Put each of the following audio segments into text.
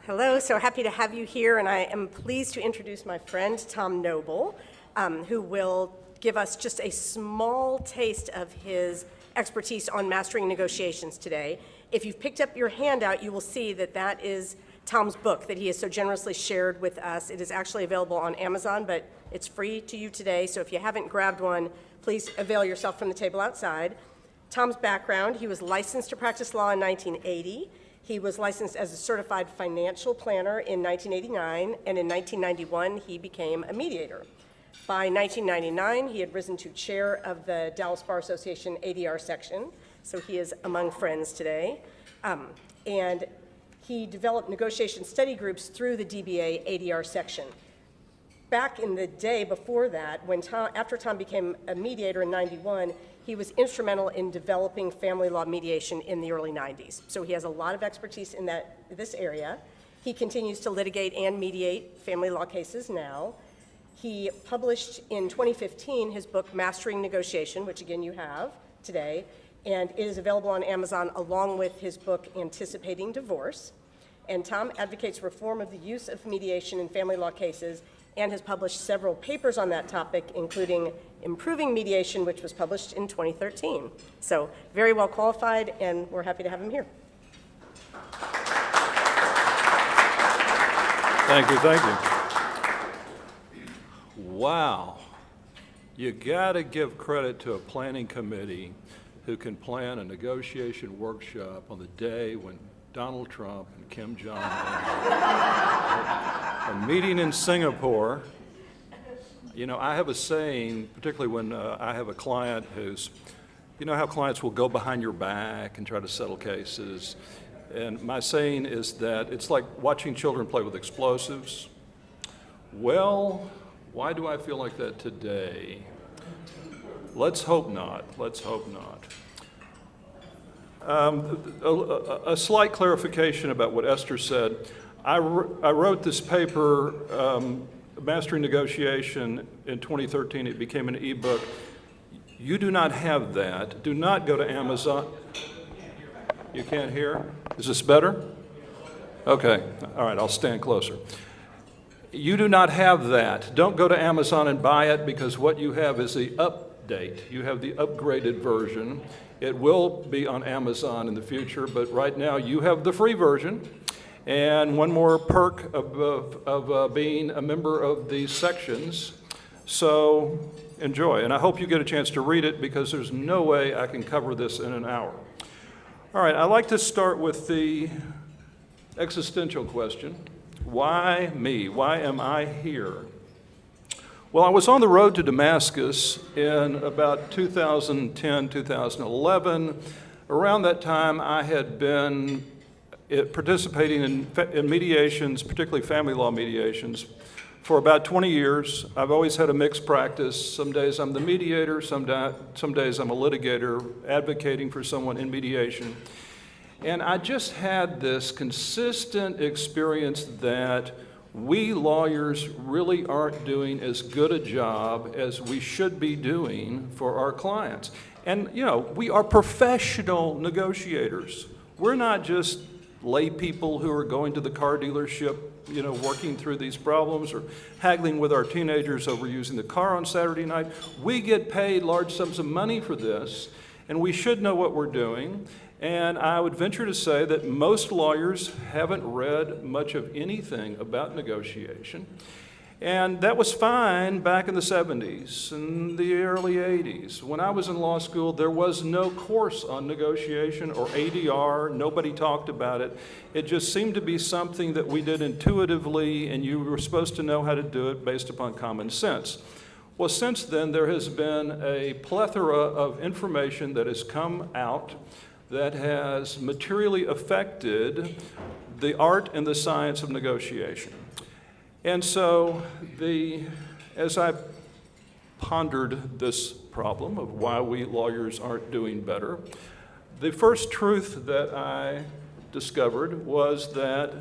Hello, so happy to have you here, and I am pleased to introduce my friend T.Noble, who will give us just a small taste of his expertise on mastering negotiations today. If you've picked up your handout, you will see that that is Tom's book that he has so generously shared with us. It is actually available on Amazon, but it's free to you today, so if you haven't grabbed one, please avail yourself from the table outside. Tom's background: he was licensed to practice law in 1980. He was licensed as a certified financial planner in 1989, and in 1991, he became a mediator. By 1999, he had risen to chair of the Dallas Bar Association ADR section, so he is among friends today. And he developed negotiation study groups through the DBA ADR section. Back in the day before that, after Tom became a mediator in 91, he was instrumental in developing family law mediation in the early 90s. So he has a lot of expertise in this area. He continues to litigate and mediate family law cases now. He published in 2015 his book, Mastering Negotiation, which again you have today, and it is available on Amazon along with his book, Anticipating Divorce. And Tom advocates reform of the use of mediation in family law cases and has published several papers on that topic, including Improving Mediation, which was published in 2013. So very well qualified, and we're happy to have him here. Thank you, thank you. Wow. You gotta give credit to a planning committee who can plan a negotiation workshop on the day when Donald Trump and Kim Jong-un are meeting in Singapore. You know, I have a saying, particularly when I have a client who's, you know how clients will go behind your back and try to settle cases? And my saying is that it's like watching children play with explosives. Well, why do I feel like that today? Let's hope not, let's hope not. A slight clarification about what Esther said. I wrote this paper, Mastering Negotiation, in 2013. It became an ebook. You do not have that. Do not go to Amazon. You can't hear? Is this better? Okay, all right, I'll stand closer. You do not have that. Don't go to Amazon and buy it, because what you have is the update. You have the upgraded version. It will be on Amazon in the future, but right now you have the free version. And one more perk of being a member of these sections. So enjoy, and I hope you get a chance to read it, because there's no way I can cover this in an hour. All right, I'd like to start with the existential question. Why me? Why am I here? Well, I was on the road to Damascus in about 2010, 2011. Around that time, I had been participating in mediations, particularly family law mediations, for about 20 years. I've always had a mixed practice. Some days I'm the mediator, some days I'm a litigator advocating for someone in mediation. And I just had this consistent experience that we lawyers really aren't doing as good a job as we should be doing for our clients. And, you know, we are professional negotiators. We're not just lay people who are going to the car dealership, you know, working through these problems or haggling with our teenagers over using the car on Saturday night. We get paid large sums of money for this, and we should know what we're doing. And I would venture to say that most lawyers haven't read much of anything about negotiation. And that was fine back in the 70s and the early 80s. When I was in law school, there was no course on negotiation or ADR. Nobody talked about it. It just seemed to be something that we did intuitively, and you were supposed to know how to do it based upon common sense. Well, since then, there has been a plethora of information that has come out that has materially affected the art and the science of negotiation. And so, as I pondered this problem of why we lawyers aren't doing better, the first truth that I discovered was that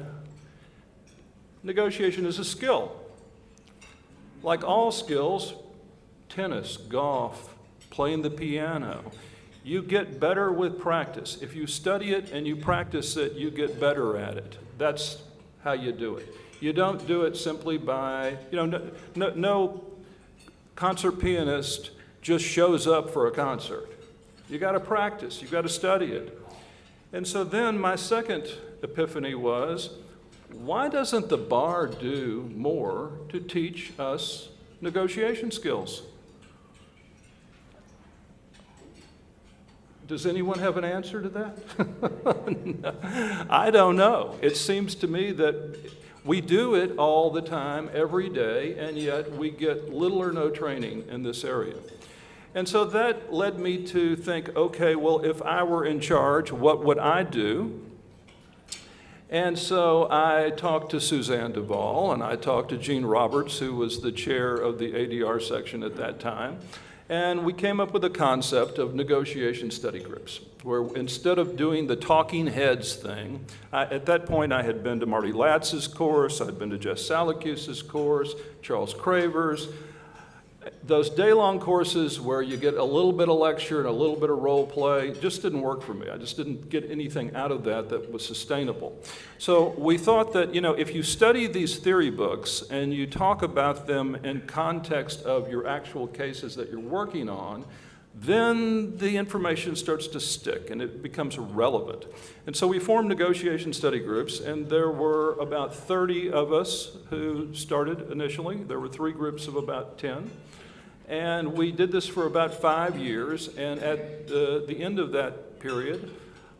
negotiation is a skill. Like all skills, tennis, golf, playing the piano, you get better with practice. If you study it and you practice it, you get better at it. That's how you do it. You don't do it simply by, no concert pianist just shows up for a concert. You got to practice, you got to study it. And so then my second epiphany was, why doesn't the bar do more to teach us negotiation skills? Does anyone have an answer to that? No, I don't know. It seems to me that we do it all the time, every day, and yet we get little or no training in this area. And so that led me to think, okay, well, if I were in charge, what would I do? And so I talked to Suzanne Duvall, and I talked to Gene Roberts, who was the chair of the ADR section at that time. And we came up with a concept of negotiation study groups, where instead of doing the talking heads thing, at that point I had been to Marty Latz's course, I'd been to Jess Salacuse's course, Charles Craver's. Those day-long courses where you get a little bit of lecture and a little bit of role play just didn't work for me. I just didn't get anything out of that was sustainable. So we thought that, if you study these theory books and you talk about them in context of your actual cases that you're working on, then the information starts to stick and it becomes relevant. And so we formed negotiation study groups, and there were about 30 of us who started initially. There were 3 groups of about 10. And we did this for about 5 years, and at the end of that period,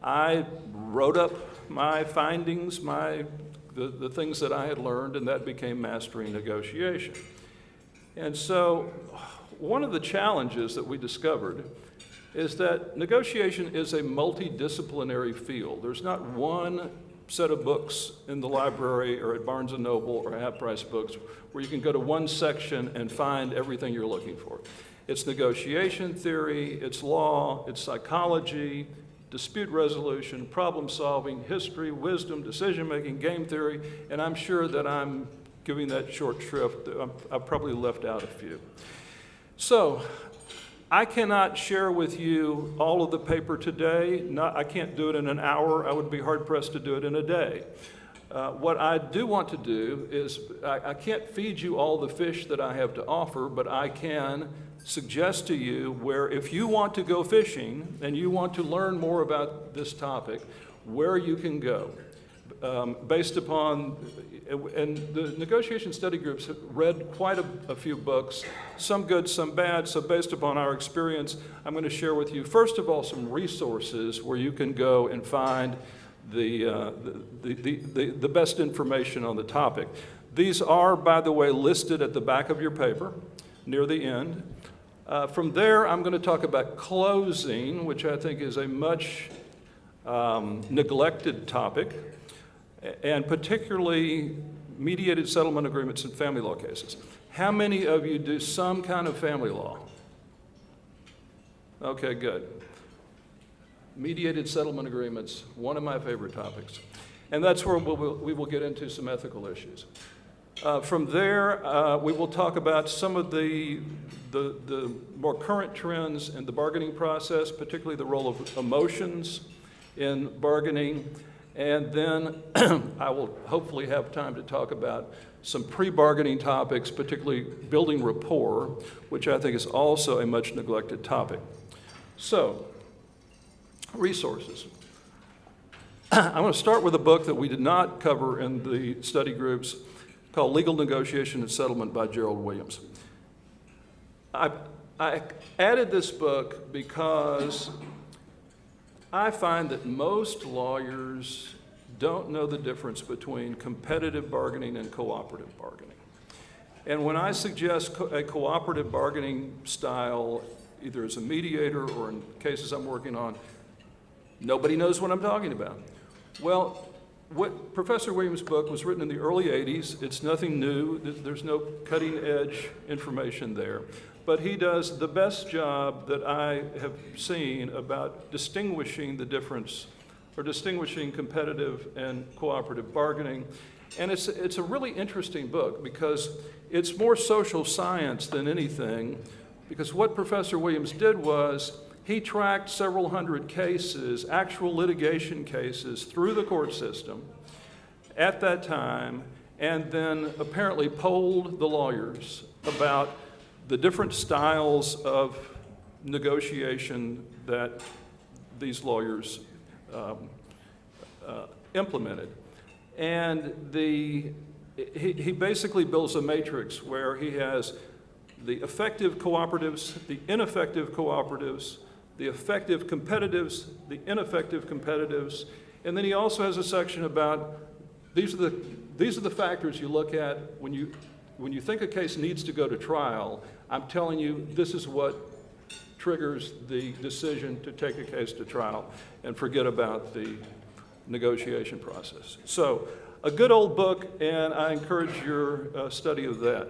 I wrote up my findings, the things that I had learned, and that became Mastering Negotiation. And so one of the challenges that we discovered is that negotiation is a multidisciplinary field. There's not one set of books in the library or at Barnes & Noble or half-price books where you can go to one section and find everything you're looking for. It's negotiation theory, it's law, it's psychology, dispute resolution, problem solving, history, wisdom, decision-making, game theory, and I'm sure that I'm giving that short shrift. I've probably left out a few. So I cannot share with you all of the paper today. I can't do it in an hour. I would be hard-pressed to do it in a day. What I do want to do is, I can't feed you all the fish that I have to offer, but I can suggest to you where if you want to go fishing and you want to learn more about this topic, where you can go. Based upon, and the negotiation study groups have read quite a few books, some good, some bad, so based upon our experience, I'm going to share with you, first of all, some resources where you can go and find the best information on the topic. These are, by the way, listed at the back of your paper, near the end. From there, I'm going to talk about closing, which I think is a much neglected topic, and particularly mediated settlement agreements in family law cases. How many of you do some kind of family law? Okay, good. Mediated settlement agreements, one of my favorite topics. And that's where we will get into some ethical issues. From there, we will talk about some of the more current trends in the bargaining process, particularly the role of emotions in bargaining. And then I will hopefully have time to talk about some pre-bargaining topics, particularly building rapport, which I think is also a much neglected topic. So, resources. I'm going to start with a book that we did not cover in the study groups called Legal Negotiation and Settlement by Gerald Williams. I added this book because I find that most lawyers don't know the difference between competitive bargaining and cooperative bargaining. And when I suggest a cooperative bargaining style, either as a mediator or in cases I'm working on, nobody knows what I'm talking about. Well, what Professor Williams' book was written in the early 80s. It's nothing new. There's no cutting-edge information there. But he does the best job that I have seen about distinguishing the difference, or distinguishing competitive and cooperative bargaining. And it's a really interesting book because it's more social science than anything, because what Professor Williams did was he tracked several hundred cases, actual litigation cases, through the court system, at that time, and then apparently polled the lawyers about the different styles of negotiation that these lawyers implemented. And he basically builds a matrix where he has the effective cooperatives, the ineffective cooperatives, the effective competitives, the ineffective competitives, and then he also has a section about these are the factors you look at when you think a case needs to go to trial. I'm telling you, this is what triggers the decision to take a case to trial and forget about the negotiation process. So, a good old book, and I encourage your study of that.